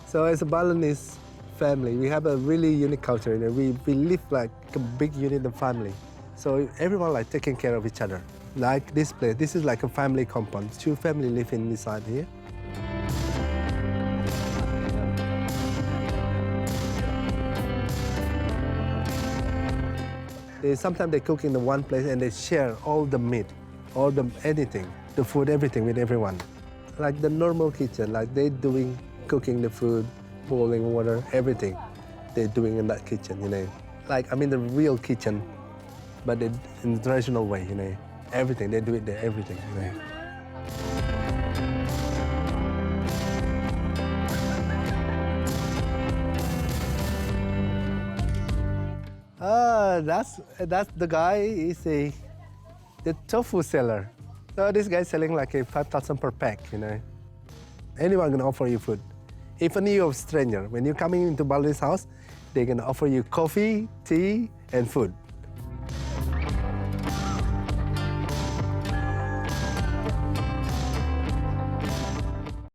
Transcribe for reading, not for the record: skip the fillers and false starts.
So as a Balinese family, we have a really unique culture. You know, we live like a big unit of family. So everyone like taking care of each other. Like this place, this is like a family compound. 2 families live inside here. Sometimes they cook in the one place and they share all the meat, all the anything, the food, everything with everyone. Like the normal kitchen, like they doing cooking the food, boiling water, everything they're doing in that kitchen, you know. Like, I mean, the real kitchen, but in the traditional way, you know. Everything, they do it there, everything, you know. That's the guy is the tofu seller. So this guy's selling like a 5,000 per pack, you know. Anyone can offer you food. Even you're a stranger, when you're coming into Balinese house, they can offer you coffee, tea, and food.